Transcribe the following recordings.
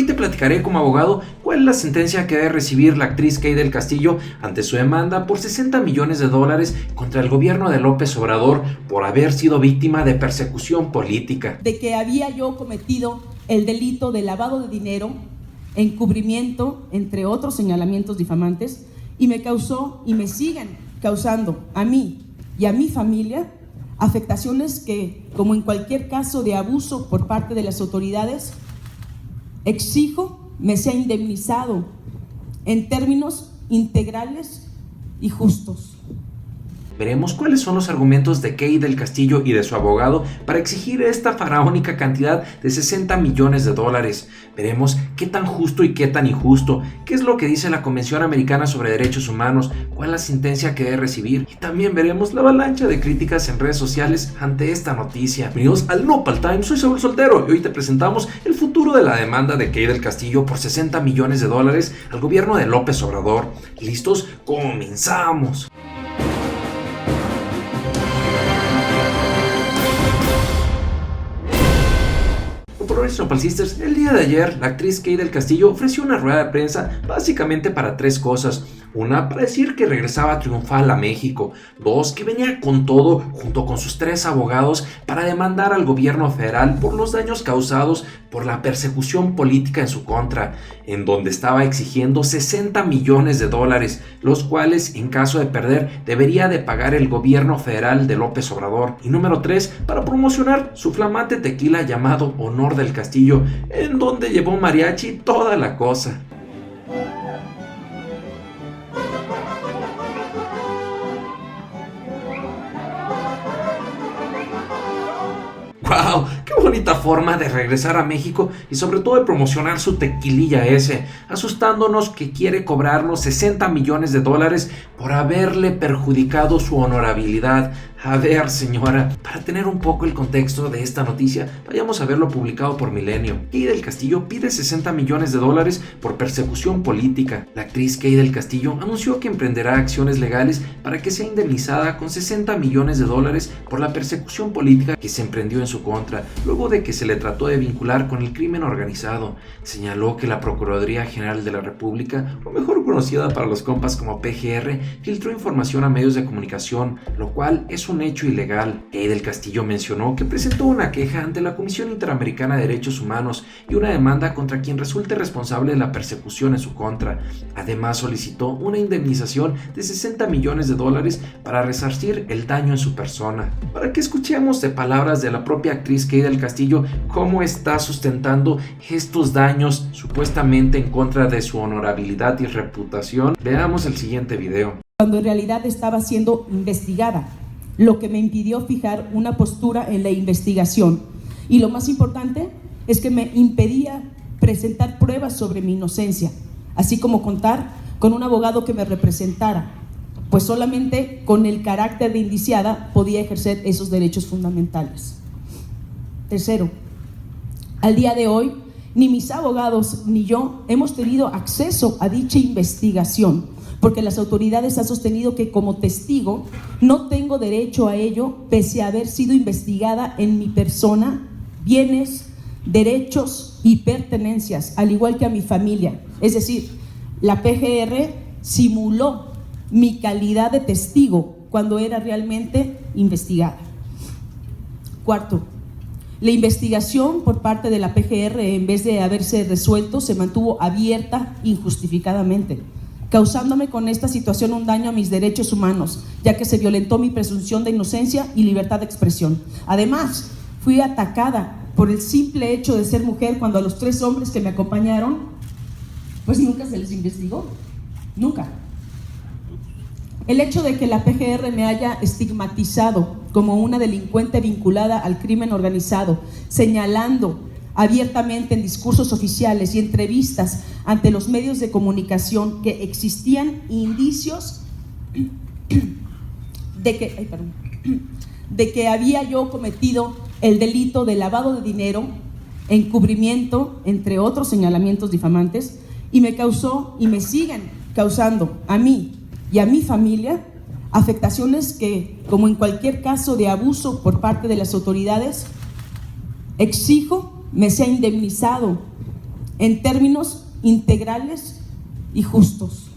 te platicaré como abogado cuál es la sentencia que debe recibir la actriz Kay del Castillo ante su demanda por $60 millones contra el gobierno de López Obrador por haber sido víctima de persecución política. De que había yo cometido el delito de lavado de dinero, encubrimiento, entre otros señalamientos difamantes, y me causó y me siguen causando a mí y a mi familia afectaciones que, como en cualquier caso de abuso por parte de las autoridades, exijo me sea indemnizado en términos integrales y justos. Veremos cuáles son los argumentos de Kay del Castillo y de su abogado para exigir esta faraónica cantidad de $60 millones. Veremos qué tan justo y qué tan injusto, qué es lo que dice la Convención Americana sobre Derechos Humanos, cuál es la sentencia que debe recibir, y también veremos la avalancha de críticas en redes sociales ante esta noticia. Bienvenidos al Nopal Time, soy Saúl Soltero y hoy te presentamos el futuro de la demanda de Kay del Castillo por $60 millones al gobierno de López Obrador. ¿Listos? ¡Comenzamos! Nopal Sisters, el día de ayer la actriz Kay del Castillo ofreció una rueda de prensa básicamente para tres cosas. Una, para decir que regresaba triunfal a México. Dos, que venía con todo junto con sus tres abogados para demandar al gobierno federal por los daños causados por la persecución política en su contra, en donde estaba exigiendo $60 millones, los cuales en caso de perder debería de pagar el gobierno federal de López Obrador. Y número 3, para promocionar su flamante tequila llamado Honor del Castillo, en donde llevó mariachi toda la cosa. ¡Wow! ¡Qué bonita forma de regresar a México y sobre todo de promocionar su tequililla ese! Asustándonos que quiere cobrarnos $60 millones por haberle perjudicado su honorabilidad. A ver, señora, para tener un poco el contexto de esta noticia, vayamos a verlo publicado por Milenio. Kay del Castillo pide $60 millones por persecución política. La actriz Kay del Castillo anunció que emprenderá acciones legales para que sea indemnizada con $60 millones por la persecución política que se emprendió en su contra, luego de que se le trató de vincular con el crimen organizado. Señaló que la Procuraduría General de la República, o mejor conocida para los compas como PGR, filtró información a medios de comunicación, lo cual es un hecho ilegal. Kay del Castillo mencionó que presentó una queja ante la Comisión Interamericana de Derechos Humanos y una demanda contra quien resulte responsable de la persecución en su contra. Además solicitó una indemnización de $60 millones para resarcir el daño en su persona. Para que escuchemos de palabras de la propia actriz Kay del Castillo cómo está sustentando estos daños supuestamente en contra de su honorabilidad y reputación, veamos el siguiente video. Cuando en realidad estaba siendo investigada, lo que me impidió fijar una postura en la investigación. Y lo más importante es que me impedía presentar pruebas sobre mi inocencia, así como contar con un abogado que me representara, pues solamente con el carácter de indiciada podía ejercer esos derechos fundamentales. Tercero, al día de hoy, ni mis abogados ni yo hemos tenido acceso a dicha investigación, porque las autoridades han sostenido que como testigo no tengo derecho a ello, pese a haber sido investigada en mi persona, bienes, derechos y pertenencias, al igual que a mi familia. Es decir, la PGR simuló mi calidad de testigo cuando era realmente investigada. Cuarto, la investigación por parte de la PGR, en vez de haberse resuelto, se mantuvo abierta injustificadamente, causándome con esta situación un daño a mis derechos humanos, ya que se violentó mi presunción de inocencia y libertad de expresión. Además, fui atacada por el simple hecho de ser mujer, cuando a los 3 hombres que me acompañaron, pues nunca se les investigó, nunca. El hecho de que la PGR me haya estigmatizado como una delincuente vinculada al crimen organizado, señalando abiertamente en discursos oficiales y entrevistas ante los medios de comunicación que existían indicios de que había yo cometido el delito de lavado de dinero, encubrimiento, entre otros señalamientos difamantes, y me causó y me siguen causando a mí y a mi familia afectaciones que, como en cualquier caso de abuso por parte de las autoridades, exijo me sea indemnizado en términos integrales y justos.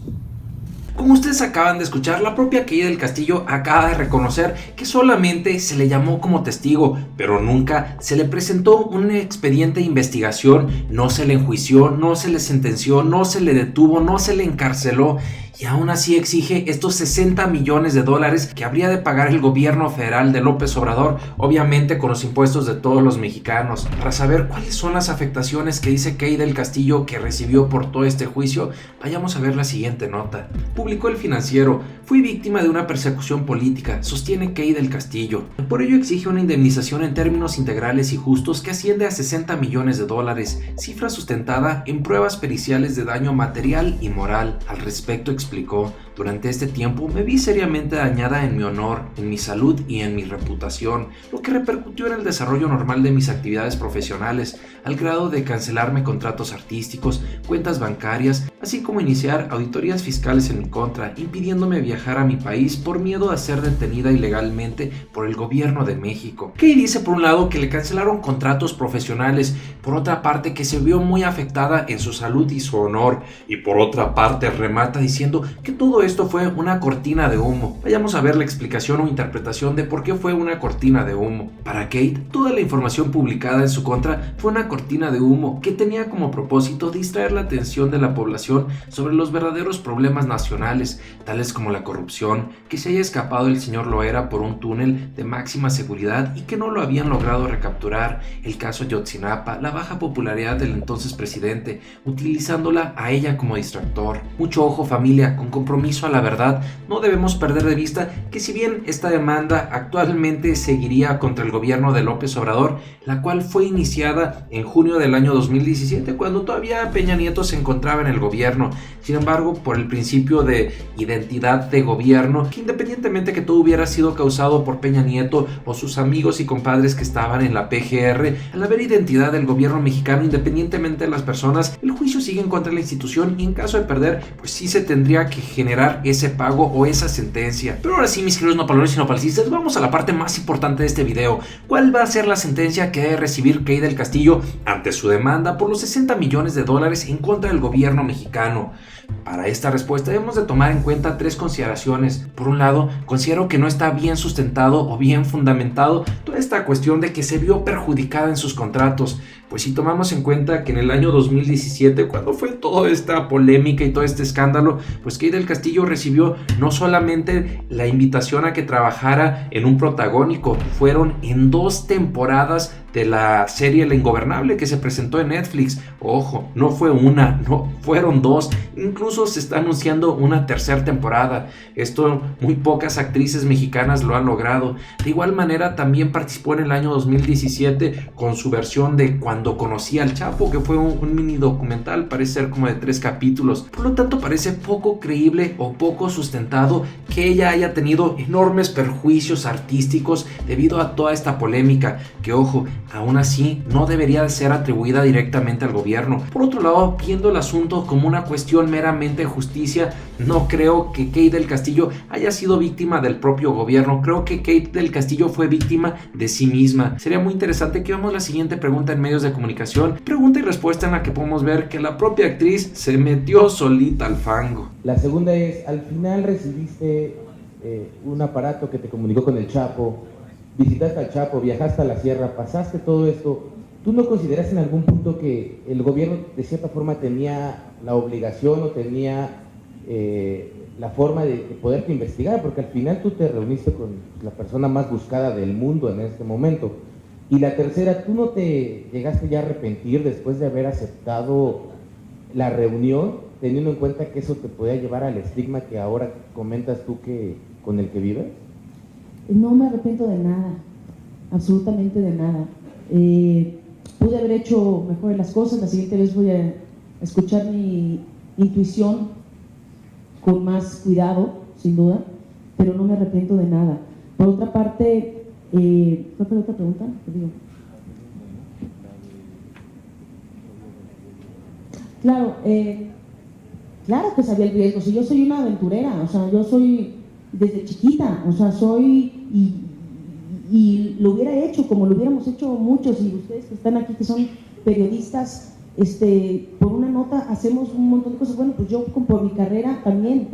Como ustedes acaban de escuchar, la propia Key del Castillo acaba de reconocer que solamente se le llamó como testigo, pero nunca se le presentó un expediente de investigación, no se le enjuició, no se le sentenció, no se le detuvo, no se le encarceló. Y aún así exige estos 60 millones de dólares que habría de pagar el gobierno federal de López Obrador, obviamente con los impuestos de todos los mexicanos. Para saber cuáles son las afectaciones que dice Key del Castillo que recibió por todo este juicio, vayamos a ver la siguiente nota. Publicó El Financiero: fui víctima de una persecución política, sostiene Key del Castillo. Por ello exige una indemnización en términos integrales y justos que asciende a 60 millones de dólares, cifra sustentada en pruebas periciales de daño material y moral. Al respecto explicó: durante este tiempo me vi seriamente dañada en mi honor, en mi salud y en mi reputación, lo que repercutió en el desarrollo normal de mis actividades profesionales, al grado de cancelarme contratos artísticos, cuentas bancarias, así como iniciar auditorías fiscales en mi contra, impidiéndome viajar a mi país por miedo a ser detenida ilegalmente por el gobierno de México. Key dice por un lado que le cancelaron contratos profesionales, por otra parte que se vio muy afectada en su salud y su honor, y por otra parte remata diciendo que todo esto fue una cortina de humo. Vayamos a ver la explicación o interpretación de por qué fue una cortina de humo. Para Kate, toda la información publicada en su contra fue una cortina de humo que tenía como propósito distraer la atención de la población sobre los verdaderos problemas nacionales, tales como la corrupción, que se haya escapado el señor Loera por un túnel de máxima seguridad y que no lo habían logrado recapturar, el caso Ayotzinapa, la baja popularidad del entonces presidente, utilizándola a ella como distractor. Mucho ojo, familia, con compromiso a la verdad, no debemos perder de vista que si bien esta demanda actualmente seguiría contra el gobierno de López Obrador, la cual fue iniciada en junio del año 2017, cuando todavía Peña Nieto se encontraba en el gobierno. Sin embargo, por el principio de identidad de gobierno, que independientemente que todo hubiera sido causado por Peña Nieto o sus amigos y compadres que estaban en la PGR, al haber identidad del gobierno mexicano, independientemente de las personas, el juicio sigue en contra de la institución y en caso de perder, pues sí se tendría que generar ese pago o esa sentencia. Pero ahora sí, mis queridos nopalones y nopalcistas, vamos a la parte más importante de este video. ¿Cuál va a ser la sentencia que debe recibir Key del Castillo ante su demanda por los 60 millones de dólares en contra del gobierno mexicano? Para esta respuesta debemos de tomar en cuenta tres consideraciones. Por un lado, considero que no está bien sustentado o bien fundamentado toda esta cuestión de que se vio perjudicada en sus contratos. Pues si tomamos en cuenta que en el año 2017, cuando fue toda esta polémica y todo este escándalo, pues Key del Castillo recibió no solamente la invitación a que trabajara en un protagónico, fueron en 2 temporadas de la serie La Ingobernable que se presentó en Netflix. Ojo, no fue una, no, fueron 2. Incluso se está anunciando una 3ª temporada. Esto muy pocas actrices mexicanas lo han logrado. De igual manera también participó en el año 2017 con su versión de Cuando conocí al Chapo, que fue un mini documental, parece ser como de 3 capítulos. Por lo tanto, parece poco creíble o poco sustentado que ella haya tenido enormes perjuicios artísticos debido a toda esta polémica, que ojo, aún así no debería de ser atribuida directamente al gobierno. Por otro lado, viendo el asunto como una cuestión meramente de justicia, no creo que Key del Castillo haya sido víctima del propio gobierno. Creo que Key del Castillo fue víctima de sí misma. Sería muy interesante que veamos la siguiente pregunta en medios de comunicación, pregunta y respuesta en la que podemos ver que la propia actriz se metió solita al fango. La segunda es, al final recibiste un aparato que te comunicó con el Chapo, visitaste al Chapo, viajaste a la sierra, pasaste todo esto. ¿Tú no consideras en algún punto que el gobierno de cierta forma tenía la obligación o tenía la forma de poderte investigar? Porque al final tú te reuniste con la persona más buscada del mundo en este momento. Y la tercera, ¿tú no te llegaste ya a arrepentir después de haber aceptado la reunión, teniendo en cuenta que eso te podía llevar al estigma que ahora comentas tú que con el que vives? No me arrepiento de nada, absolutamente de nada. Pude haber hecho mejor las cosas. La siguiente vez voy a escuchar mi intuición con más cuidado, sin duda, pero no me arrepiento de nada. Por otra parte, ¿cuál fue la otra pregunta? Te digo. Claro, claro que sabía el riesgo. Si yo soy una aventurera, o sea, yo soy desde chiquita, o sea, soy y lo hubiera hecho como lo hubiéramos hecho muchos, y ustedes que están aquí que son periodistas por una nota hacemos un montón de cosas. Bueno, pues yo por mi carrera también,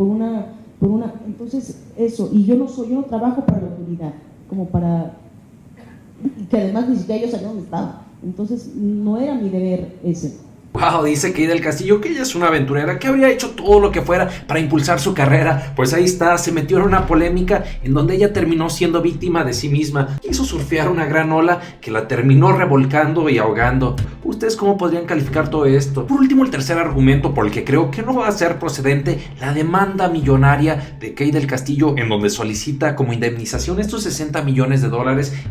entonces eso, y yo no trabajo para la autoridad, como para, que además ni siquiera yo sabía dónde estaba, entonces no era mi deber ese. Wow, dice Kate del Castillo que ella es una aventurera, que habría hecho todo lo que fuera para impulsar su carrera. Pues ahí está, se metió en una polémica en donde ella terminó siendo víctima de sí misma. Quiso surfear una gran ola que la terminó revolcando y ahogando. ¿Ustedes cómo podrían calificar todo esto? Por último, el tercer argumento por el que creo que no va a ser procedente la demanda millonaria de Kate del Castillo, en donde solicita como indemnización estos $60 millones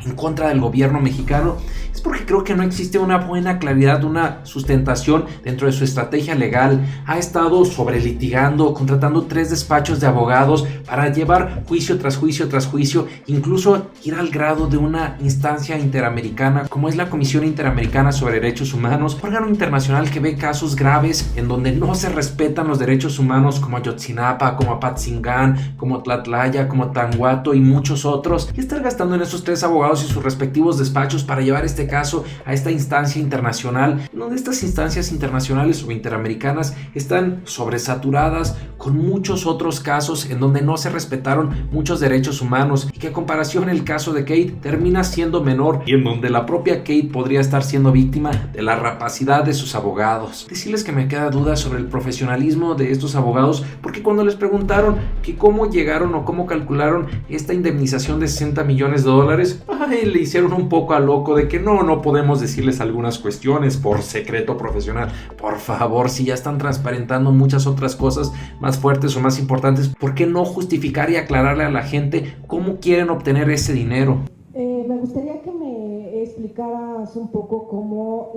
en contra del gobierno mexicano, es porque creo que no existe una buena claridad, una sustentación dentro de su estrategia legal. Ha estado sobrelitigando, contratando 3 despachos de abogados para llevar juicio tras juicio tras juicio, incluso ir al grado de una instancia interamericana como es la Comisión Interamericana sobre Derechos Humanos, órgano internacional que ve casos graves en donde no se respetan los derechos humanos, como Ayotzinapa, como Apatzingán, como Tlatlaya, como Tanguato y muchos otros, y estar gastando en esos 3 abogados y sus respectivos despachos para llevar este caso a esta instancia internacional, en donde estas instancias internacionales o interamericanas están sobresaturadas con muchos otros casos en donde no se respetaron muchos derechos humanos, y que a comparación el caso de Kate termina siendo menor, y en donde la propia Kate podría estar siendo víctima de la rapacidad de sus abogados. Decirles que me queda duda sobre el profesionalismo de estos abogados, porque cuando les preguntaron que cómo llegaron o cómo calcularon esta indemnización de $60 millones, le hicieron un poco a loco de que no podemos decirles algunas cuestiones por secreto profesional. Por favor, si ya están transparentando muchas otras cosas más fuertes o más importantes, ¿por qué no justificar y aclararle a la gente cómo quieren obtener ese dinero? Me gustaría que me explicaras un poco cómo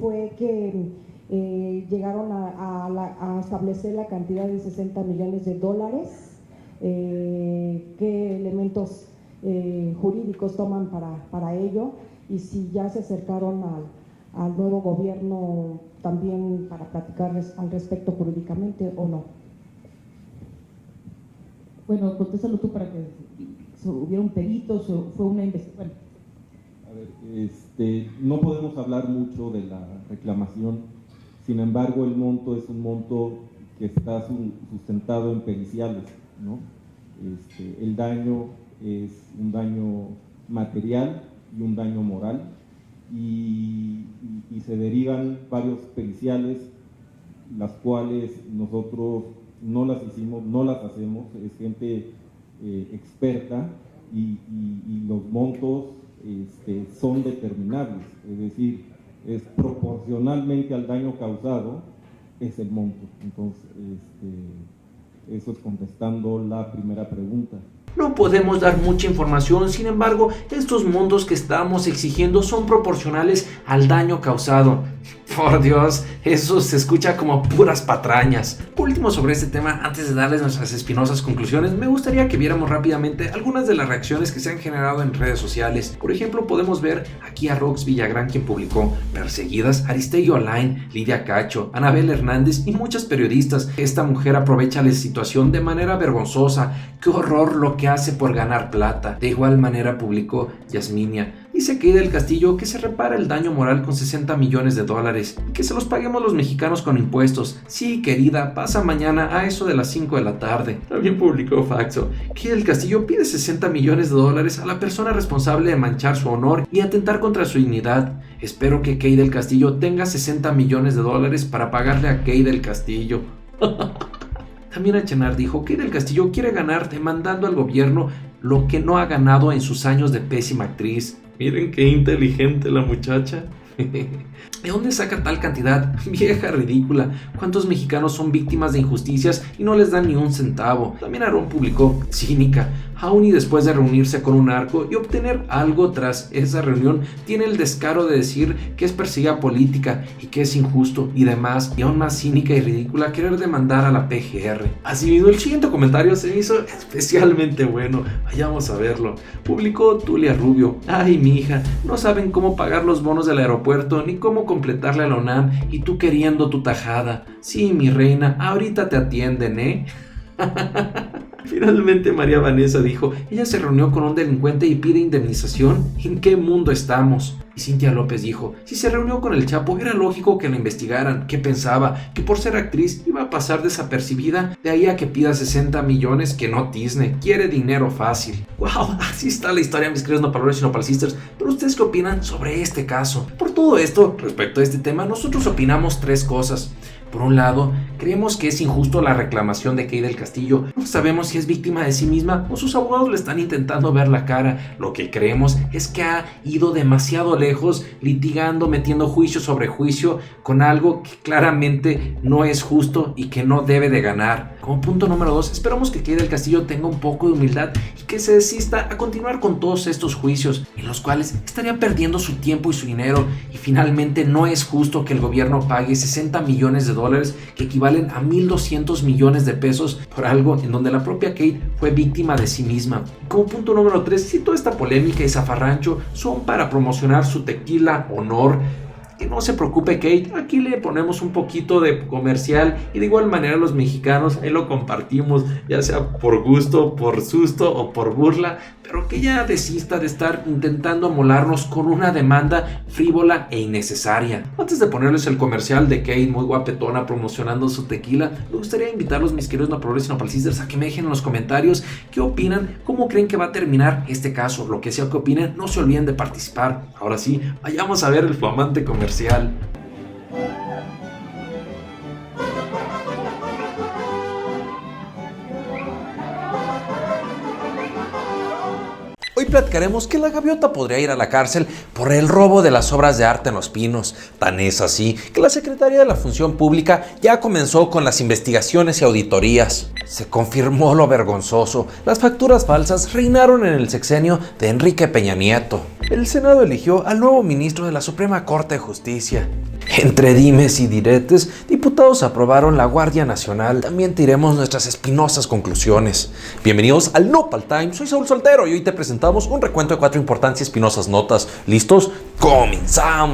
fue que llegaron a establecer la cantidad de $60 millones, qué elementos jurídicos toman para ello, y si ya se acercaron al nuevo gobierno también para platicar al respecto jurídicamente o no. Bueno, contéstalo tú para que hubieron peritos o fue una investigación. A ver, no podemos hablar mucho de la reclamación, sin embargo el monto es un monto que está sustentado en periciales, ¿no? El daño es un daño material y un daño moral, y se derivan varios periciales, las cuales nosotros no las hacemos, es gente experta, y los montos son determinables, es decir, es proporcionalmente al daño causado, es el monto. Entonces, eso es contestando la primera pregunta. No podemos dar mucha información, sin embargo, estos montos que estamos exigiendo son proporcionales al daño causado. Por Dios, eso se escucha como puras patrañas. Por último, sobre este tema, antes de darles nuestras espinosas conclusiones, me gustaría que viéramos rápidamente algunas de las reacciones que se han generado en redes sociales. Por ejemplo, podemos ver aquí a Rox Villagrán, quien publicó: perseguidas, Aristegui Online, Lidia Cacho, Anabel Hernández y muchas periodistas. Esta mujer aprovecha la situación de manera vergonzosa. ¡Qué horror lo que hace por ganar plata! De igual manera publicó Yasminia. Dice Kate del Castillo que se repara el daño moral con $60 millones y que se los paguemos los mexicanos con impuestos. Sí, querida, pasa mañana a eso de las 5 de la tarde. También publicó Faxo. Kate del Castillo pide $60 millones a la persona responsable de manchar su honor y atentar contra su dignidad. Espero que Kate del Castillo tenga $60 millones para pagarle a Kate del Castillo. También Achenar dijo que del Castillo quiere ganar demandando al gobierno lo que no ha ganado en sus años de pésima actriz. Miren qué inteligente la muchacha. ¿De dónde saca tal cantidad? Vieja ridícula. ¿Cuántos mexicanos son víctimas de injusticias y no les dan ni un centavo? También Aarón publicó: cínica. Aún y después de reunirse con un narco y obtener algo tras esa reunión, tiene el descaro de decir que es perseguida política y que es injusto y demás, y aún más cínica y ridícula querer demandar a la PGR. Asimismo, el siguiente comentario se me hizo especialmente bueno. Vayamos a verlo. Publicó Tulia Rubio: ay, mi hija, no saben cómo pagar los bonos del aeropuerto ni cómo completarle a la UNAM, y tú queriendo tu tajada. Sí, mi reina, ahorita te atienden, ¿eh? Finalmente María Vanessa dijo, ella se reunió con un delincuente y pide indemnización. ¿En qué mundo estamos? Y Cintia López dijo, si se reunió con el Chapo era lógico que la investigaran. ¿Qué pensaba? ¿Que por ser actriz iba a pasar desapercibida? De ahí a que pida 60 millones que no tizne, quiere dinero fácil. Wow, así está la historia, mis queridos nopaleros y nopalsisters. Pero ¿ustedes qué opinan sobre este caso? Por todo esto, respecto a este tema, nosotros opinamos 3 cosas. Por un lado, creemos que es injusto la reclamación de Kate del Castillo. No sabemos si es víctima de sí misma o sus abogados le están intentando ver la cara. Lo que creemos es que ha ido demasiado lejos, litigando, metiendo juicio sobre juicio con algo que claramente no es justo y que no debe de ganar. Como punto número 2, esperamos que Kate del Castillo tenga un poco de humildad y que se desista a continuar con todos estos juicios, en los cuales estaría perdiendo su tiempo y su dinero. Y finalmente no es justo que el gobierno pague 60 millones de dólares, que equivalen a 1.200 millones de pesos, por algo en donde la propia Kate fue víctima de sí misma. Como punto número 3, si toda esta polémica y zafarrancho son para promocionar su tequila Honor, que no se preocupe Kate, aquí le ponemos un poquito de comercial y de igual manera los mexicanos ahí lo compartimos, ya sea por gusto, por susto o por burla, pero que ya desista de estar intentando molarnos con una demanda frívola e innecesaria. Antes de ponerles el comercial de Kate muy guapetona promocionando su tequila, me gustaría invitarlos, mis queridos nopaleros y nopalsisters, a que me dejen en los comentarios qué opinan, cómo creen que va a terminar este caso, lo que sea que opinen, no se olviden de participar. Ahora sí, vayamos a ver el flamante comercial. Hoy platicaremos que la gaviota podría ir a la cárcel por el robo de las obras de arte en Los Pinos. Tan es así que la Secretaría de la Función Pública ya comenzó con las investigaciones y auditorías. Se confirmó lo vergonzoso. Las facturas falsas reinaron en el sexenio de Enrique Peña Nieto. El Senado eligió al nuevo ministro de la Suprema Corte de Justicia. Entre dimes y diretes, diputados aprobaron la Guardia Nacional. También tiremos nuestras espinosas conclusiones. Bienvenidos al Nopal Time, soy Saúl Soltero y hoy te presentamos un recuento de 4 importantes y espinosas notas. ¿Listos? ¡Comenzamos!